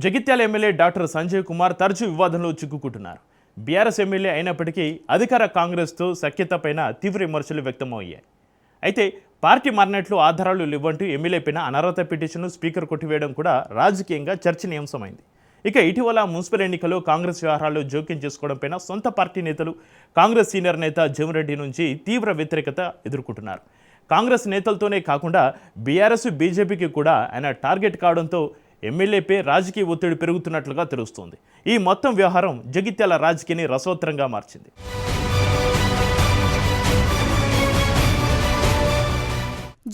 Jagtial MLA doctor Sanjay Kumar తరచూ వివాదంలో చిక్కుకుంటున్నారు. BRS MLA అయినప్పటికీ అధికార కాంగ్రెస్తో సఖ్యతపైన తీవ్ర విమర్శలు వ్యక్తమయ్యాయి. అయితే పార్టీ మారినట్లు ఆధారాలు లేవంటూ ఎమ్మెల్యేపైన అనర్హత పిటిషన్ను స్పీకర్ కొట్టివేయడం కూడా రాజకీయంగా చర్చనీయాంశమైంది. ఇక ఇటీవల మున్సిపల్ ఎన్నికల్లో కాంగ్రెస్ వ్యవహారాల్లో జోక్యం చేసుకోవడంపైన సొంత పార్టీ నేతలు కాంగ్రెస్ సీనియర్ నేత జమిరెడ్డి నుంచి తీవ్ర వ్యతిరేకత ఎదుర్కొంటున్నారు. కాంగ్రెస్ నేతలతోనే కాకుండా బీఆర్ఎస్ బీజేపీకి కూడా ఆయన టార్గెట్ కావడంతో ఎమ్మెల్యేపై రాజకీయ ఒత్తిడి పెరుగుతున్నట్లుగా తెలుస్తోంది. ఈ మొత్తం వ్యవహారం జగిత్యాల రాజకీయాన్ని రసవత్తరంగా మార్చింది.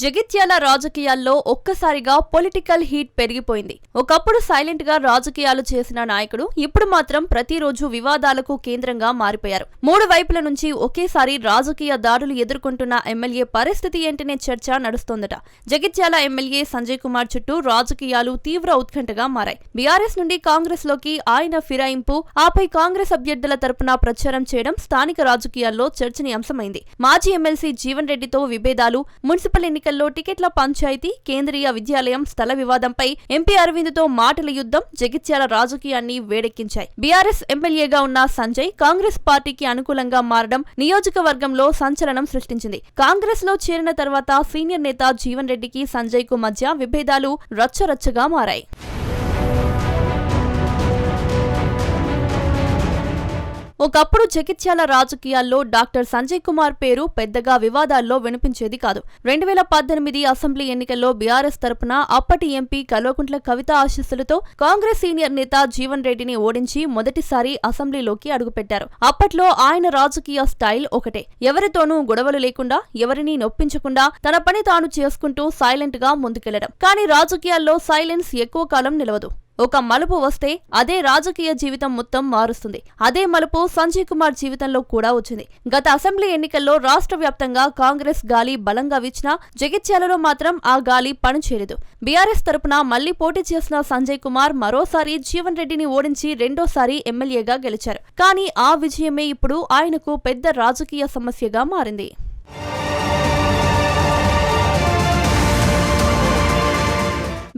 జగిత్యాల రాజకీయాల్లో ఒక్కసారిగా పొలిటికల్ హీట్ పెరిగిపోయింది. ఒకప్పుడు సైలెంట్ గా రాజకీయాలు చేసిన నాయకుడు ఇప్పుడు మాత్రం ప్రతిరోజు వివాదాలకు కేంద్రంగా మారిపోయారు. మూడు వైపుల నుంచి ఒకేసారి రాజకీయ దాడులు ఎదుర్కొంటున్న ఎమ్మెల్యే పరిస్థితి ఏంటనే చర్చ నడుస్తోందట. జగిత్యాల ఎమ్మెల్యే సంజయ్ కుమార్ చుట్టూ రాజకీయాలు తీవ్ర ఉత్కంఠగా మారాయి. బీఆర్ఎస్ నుండి కాంగ్రెస్ లోకి ఆయన ఫిరాయింపు, ఆపై కాంగ్రెస్ అభ్యర్థుల తరపున ప్రచారం చేయడం స్థానిక రాజకీయాల్లో చర్చనీయాంశమైంది. మాజీ ఎమ్మెల్సీ జీవన్ రెడ్డితో విభేదాలు, మున్సిపల్ ఎన్నికల్లో టికెట్ల పంచాయతీ, కేంద్రీయ విద్యాలయం స్థల వివాదంపై ఎంపీ అరవింద్తో మాటల యుద్ధం జగిత్యాల రాజకీయాన్ని వేడెక్కించాయి. బీఆర్ఎస్ ఎమ్మెల్యేగా ఉన్న సంజయ్ కాంగ్రెస్ పార్టీకి అనుకూలంగా మారడం నియోజకవర్గంలో సంచలనం సృష్టించింది. కాంగ్రెస్ లో చేరిన తర్వాత సీనియర్ నేత జీవన్ రెడ్డికి సంజయ్ కు మధ్య విభేదాలు రచ్చరచ్చగా మారాయి. ఒకప్పుడు జగిత్యాల రాజకీయాల్లో డాక్టర్ సంజయ్ కుమార్ పేరు పెద్దగా వివాదాల్లో వినిపించేది కాదు. 2018 అసెంబ్లీ ఎన్నికల్లో బీఆర్ఎస్ తరపున అప్పటి ఎంపీ కల్వకుంట్ల కవిత ఆశీస్సులతో కాంగ్రెస్ సీనియర్ నేత జీవన్ రెడ్డిని ఓడించి మొదటిసారి అసెంబ్లీలోకి అడుగుపెట్టారు. అప్పట్లో ఆయన రాజకీయ స్టైల్ ఒకటే, ఎవరితోనూ గొడవలు లేకుండా, ఎవరినీ నొప్పించకుండా తన పని తాను చేసుకుంటూ సైలెంట్ గా ముందుకెళ్లడం. కానీ రాజకీయాల్లో సైలెన్స్ ఎక్కువ కాలం నిలవదు. ఒక మలుపు వస్తే అదే రాజకీయ జీవితం మొత్తం మారుస్తుంది. అదే మలుపు సంజయ్ కుమార్ జీవితంలో కూడా వచ్చింది. గత అసెంబ్లీ ఎన్నికల్లో రాష్ట్ర వ్యాప్తంగా కాంగ్రెస్ గాలి బలంగా వీచినా జగిత్యాలలో మాత్రం ఆ గాలి పనిచేయలేదు. బీఆర్ఎస్ తరపున మళ్లీ పోటీ చేసిన సంజయ్ కుమార్ మరోసారి జీవన్ రెడ్డిని ఓడించి రెండోసారి ఎమ్మెల్యేగా గెలిచారు. కానీ ఆ విజయమే ఇప్పుడు ఆయనకు పెద్ద రాజకీయ సమస్యగా మారింది.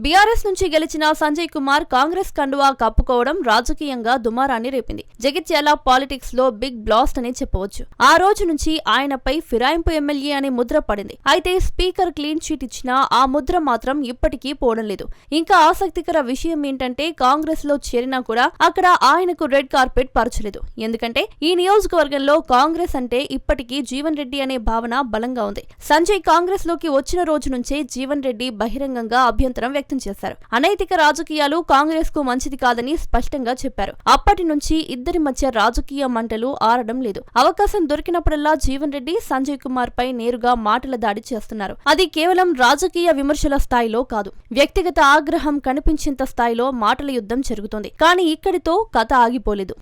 బీఆర్ఎస్ నుంచి గెలిచిన సంజయ్ కుమార్ కాంగ్రెస్ కండువా కప్పుకోవడం రాజకీయంగా దుమారాన్ని రేపింది. జగిత్యాల పాలిటిక్స్ లో బిగ్ బ్లాస్ట్ అని చెప్పవచ్చు. ఆ రోజు నుంచి ఆయనపై ఫిరాయింపు ఎమ్మెల్యే అనే ముద్ర పడింది. అయితే స్పీకర్ క్లీన్ చీట్ ఇచ్చినా ఆ ముద్ర మాత్రం ఇప్పటికీ పోవడం లేదు. ఇంకా ఆసక్తికర విషయం ఏంటంటే కాంగ్రెస్ లో చేరినా కూడా అక్కడ ఆయనకు రెడ్ కార్పెట్ పరచలేదు. ఎందుకంటే ఈ నియోజకవర్గంలో కాంగ్రెస్ అంటే ఇప్పటికీ జీవన్ రెడ్డి అనే భావన బలంగా ఉంది. సంజయ్ కాంగ్రెస్ లోకి వచ్చిన రోజు నుంచే జీవన్ రెడ్డి బహిరంగంగా అభ్యంతరం వ్యక్తం చేశారు. అనైతిక రాజకీయాలు కాంగ్రెస్ కు మంచిది కాదని స్పష్టంగా చెప్పారు. అప్పటి నుంచి ఇద్దరి మధ్య రాజకీయ మంటలు ఆరడం లేదు. అవకాశం దొరికినప్పుడల్లా జీవన్ రెడ్డి సంజయ్ కుమార్ పై నేరుగా మాటల దాడి చేస్తున్నారు. అది కేవలం రాజకీయ విమర్శల స్థాయిలో కాదు, వ్యక్తిగత ఆగ్రహం కనిపించేంత స్థాయిలో మాటల యుద్ధం జరుగుతోంది. కానీ ఇక్కడితో కథ ఆగిపోలేదు.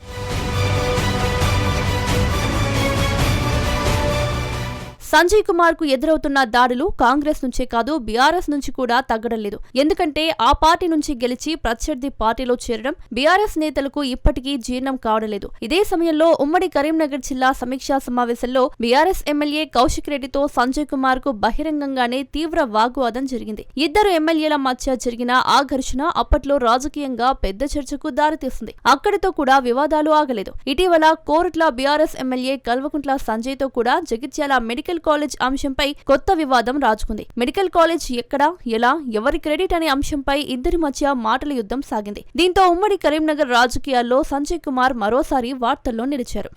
సంజయ్ కుమార్ కు ఎదురవుతున్న దాడులు కాంగ్రెస్ నుంచే కాదు బీఆర్ఎస్ నుంచి కూడా తగ్గడం లేదు. ఎందుకంటే ఆ పార్టీ నుంచి గెలిచి ప్రత్యర్థి పార్టీలో చేరడం బీఆర్ఎస్ నేతలకు ఇప్పటికీ జీర్ణం కావడం లేదు. ఇదే సమయంలో ఉమ్మడి కరీంనగర్ జిల్లా సమీక్షా సమావేశంలో బీఆర్ఎస్ ఎమ్మెల్యే కౌశిక్ రెడ్డితో సంజయ్ కుమార్ కు బహిరంగంగానే తీవ్ర వాగ్వాదం జరిగింది. ఇద్దరు ఎమ్మెల్యేల మధ్య జరిగిన ఆ ఘర్షణ అప్పట్లో రాజకీయంగా పెద్ద చర్చకు దారితీస్తుంది. అక్కడితో కూడా వివాదాలు ఆగలేదు. ఇటీవల కోరుట్ల బీఆర్ఎస్ ఎమ్మెల్యే కల్వకుంట్ల సంజయ్ తో కూడా జగిత్యాల మెడికల్ కాలేజ్ అంశంపై కొత్త వివాదం రాజుకుంది. మెడికల్ కాలేజ్ ఎక్కడ, ఎలా, ఎవరి క్రెడిట్ అనే అంశంపై ఇద్దరి మధ్య మాటల యుద్ధం సాగింది. దీంతో ఉమ్మడి కరీంనగర్ రాజకీయాల్లో సంజయ్ కుమార్ మరోసారి వార్తల్లో నిలిచారు.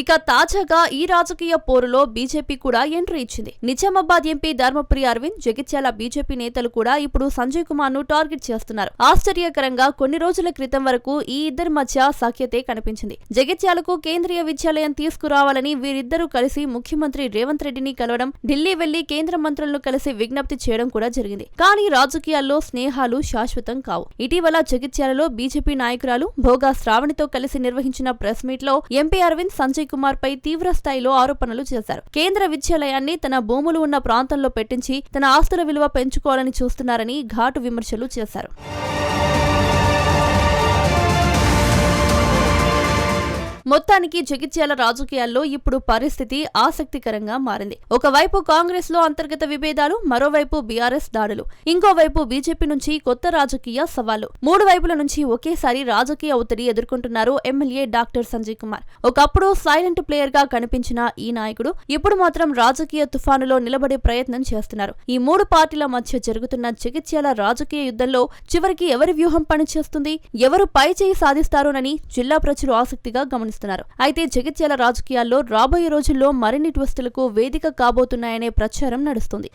ఇక తాజాగా ఈ రాజకీయ పోరులో బీజేపీ కూడా ఎంట్రీ ఇచ్చింది. నిజామాబాద్ ఎంపీ ధర్మపురి అరవింద్, జగిత్యాల బీజేపీ నేతలు కూడా ఇప్పుడు సంజయ్ కుమార్ ను టార్గెట్ చేస్తున్నారు. ఆశ్చర్యకరంగా కొన్ని రోజుల క్రితం వరకు ఈ ఇద్దరి మధ్య సఖ్యతే కనిపించింది. జగిత్యాలకు కేంద్రీయ విద్యాలయం తీసుకురావాలని వీరిద్దరూ కలిసి ముఖ్యమంత్రి రేవంత్ రెడ్డిని కలవడం, ఢిల్లీ వెళ్లి కేంద్ర మంత్రులను కలిసి విజ్ఞప్తి చేయడం కూడా జరిగింది. కానీ రాజకీయాల్లో స్నేహాలు శాశ్వతం కావు. ఇటీవల జగిత్యాలలో బీజేపీ నాయకురాలు భోగా శ్రావణితో కలిసి నిర్వహించిన ప్రెస్ మీట్ లో ఎంపీ అరవింద్ సంజయ్ కుమార్ పై తీవ్ర స్థాయిలో ఆరోపణలు చేశారు. కేంద్ర విద్యాలయాన్ని తన భూములు ఉన్న ప్రాంతంలో పెట్టించి తన ఆస్తుల విలువ పెంచుకోవాలని చూస్తున్నారని ఘాటు విమర్శలు చేశారు. మొత్తానికి జగిత్యాల రాజకీయాల్లో ఇప్పుడు పరిస్థితి ఆసక్తికరంగా మారింది. ఒకవైపు కాంగ్రెస్ లో అంతర్గత విభేదాలు, మరోవైపు బీఆర్ఎస్ దాడులు, ఇంకోవైపు బీజేపీ నుంచి కొత్త రాజకీయ సవాళ్లు. మూడు వైపుల నుంచి ఒకేసారి రాజకీయ ఒత్తిడి ఎదుర్కొంటున్నారు ఎమ్మెల్యే డాక్టర్ సంజయ్ కుమార్. ఒకప్పుడు సైలెంట్ ప్లేయర్ గా కనిపించిన ఈ నాయకుడు ఇప్పుడు మాత్రం రాజకీయ తుఫానులో నిలబడే ప్రయత్నం చేస్తున్నారు. ఈ మూడు పార్టీల మధ్య జరుగుతున్న జగిత్యాల రాజకీయ యుద్ధంలో చివరికి ఎవరి వ్యూహం పనిచేస్తుంది, ఎవరు పై చేయి సాధిస్తారోనని జిల్లా ప్రజలు ఆసక్తిగా గమనిస్తున్నారు. అయితే జగిత్యాల రాజకీయాల్లో రాబోయే రోజుల్లో మరిన్ని ట్విస్టులకు వేదిక కాబోతున్నాయనే ప్రచారం నడుస్తుంది.